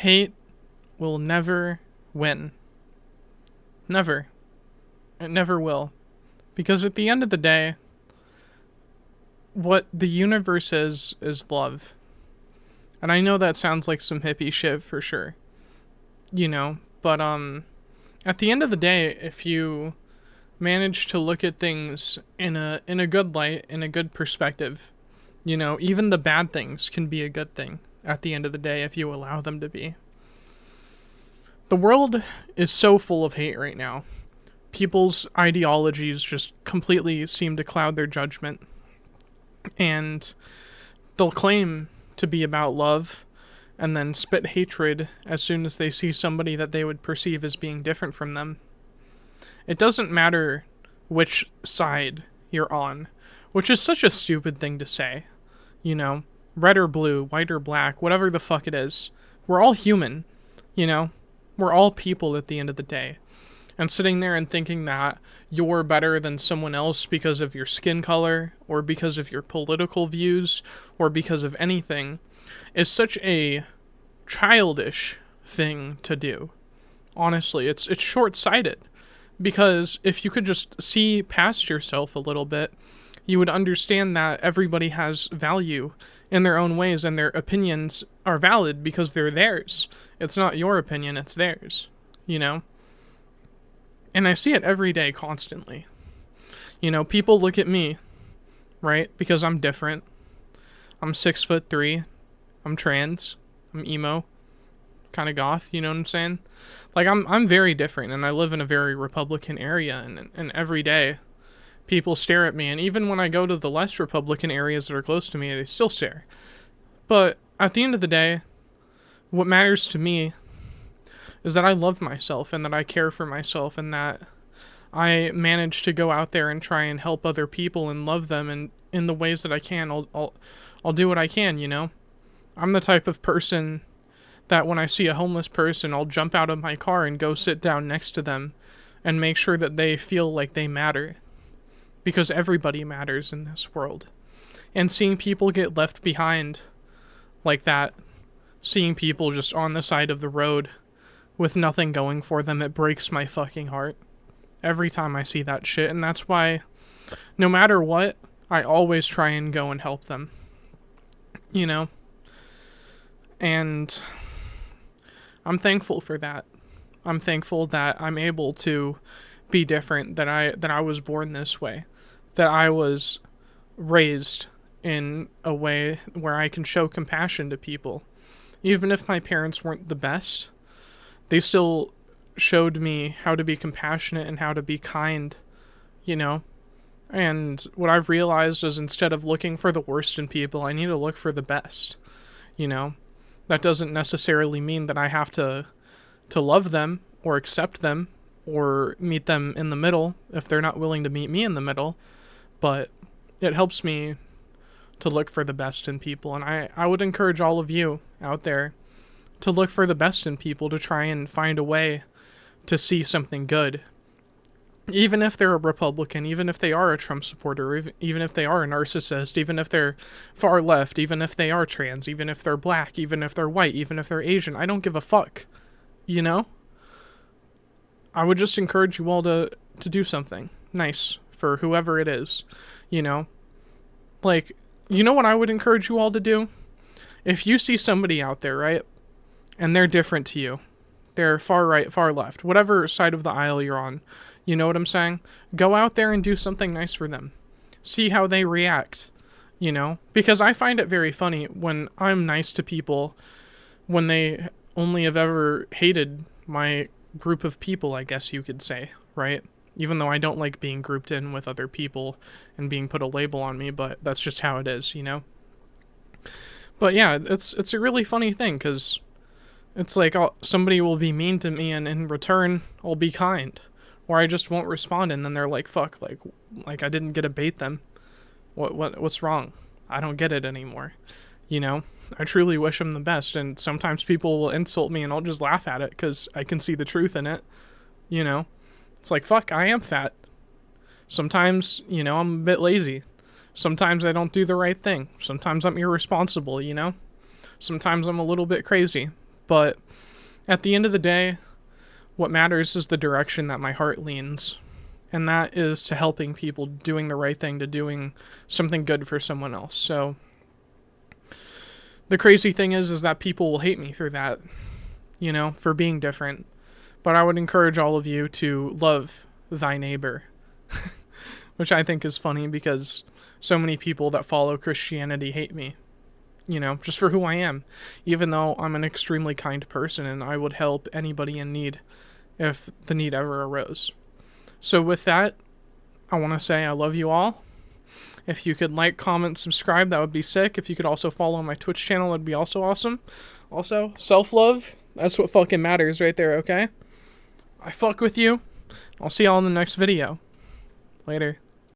Hate will never win. Never. It never will. Because at the end of the day, what the universe is love. And I know that sounds like some hippie shit for sure. But at the end of the day, if you manage to look at things in a good light, in a good perspective, even the bad things can be a good thing at the end of the day if you allow them to be. The world is so full of hate right now. People's ideologies just completely seem to cloud their judgment. And they'll claim to be about love and then spit hatred as soon as they see somebody that they would perceive as being different from them. It doesn't matter which side you're on, which is such a stupid thing to say. Red or blue, white or black, whatever the fuck it is. We're all human, We're all people at the end of the day. And sitting there and thinking that you're better than someone else because of your skin color, or because of your political views, or because of anything, is such a childish thing to do. Honestly, it's short-sighted. Because if you could just see past yourself a little bit, you would understand that everybody has value in their own ways, and their opinions are valid because they're theirs. It's not your opinion, it's theirs, And I see it every day, constantly. People look at me, right? Because I'm different. I'm 6'3". I'm trans. I'm emo. Kind of goth, you know what I'm saying? Like, I'm very different, and I live in a very Republican area, and every day people stare at me, and even when I go to the less Republican areas that are close to me, they still stare. But at the end of the day, what matters to me is that I love myself, and that I care for myself, and that I manage to go out there and try and help other people and love them, and in the ways that I can. I'll do what I can, I'm the type of person that when I see a homeless person, I'll jump out of my car and go sit down next to them and make sure that they feel like they matter. Because everybody matters in this world. And seeing people get left behind like that, seeing people just on the side of the road with nothing going for them, it breaks my fucking heart every time I see that shit. And that's why, no matter what, I always try and go and help them. And I'm thankful for that. I'm thankful that I'm able to be different, that I was born this way, that I was raised in a way where I can show compassion to people. Even if my parents weren't the best, they still showed me how to be compassionate and how to be kind, And what I've realized is, instead of looking for the worst in people, I need to look for the best, That doesn't necessarily mean that I have to love them or accept them or meet them in the middle if they're not willing to meet me in the middle, but it helps me to look for the best in people. And I would encourage all of you out there to look for the best in people, to try and find a way to see something good. Even if they're a Republican, even if they are a Trump supporter, even if they are a narcissist, even if they're far left, even if they are trans, even if they're black, even if they're white, even if they're Asian, I don't give a fuck. I would just encourage you all to do something nice for whoever it is, Like, what I would encourage you all to do? If you see somebody out there, right, and they're different to you, they're far right, far left, whatever side of the aisle you're on, you know what I'm saying? Go out there and do something nice for them. See how they react, Because I find it very funny when I'm nice to people when they only have ever hated my group of people, I guess you could say, right? Even though I don't like being grouped in with other people and being put a label on me, but that's just how it is, But yeah, it's a really funny thing, because it's like somebody will be mean to me, and in return, I'll be kind. Or I just won't respond, and then they're like, fuck, like I didn't get to bait them. What's wrong? I don't get it anymore. I truly wish them the best, and sometimes people will insult me, and I'll just laugh at it, because I can see the truth in it. It's like, fuck, I am fat. Sometimes, I'm a bit lazy. Sometimes I don't do the right thing. Sometimes I'm irresponsible, Sometimes I'm a little bit crazy. But at the end of the day, what matters is the direction that my heart leans. And that is to helping people, doing the right thing, to doing something good for someone else. So the crazy thing is that people will hate me for that, for being different. But I would encourage all of you to love thy neighbor, which I think is funny because so many people that follow Christianity hate me, just for who I am, even though I'm an extremely kind person and I would help anybody in need if the need ever arose. So with that, I want to say I love you all. If you could like, comment, subscribe, that would be sick. If you could also follow my Twitch channel, that'd be also awesome. Also, self-love, that's what fucking matters right there, okay? I fuck with you. I'll see y'all in the next video. Later.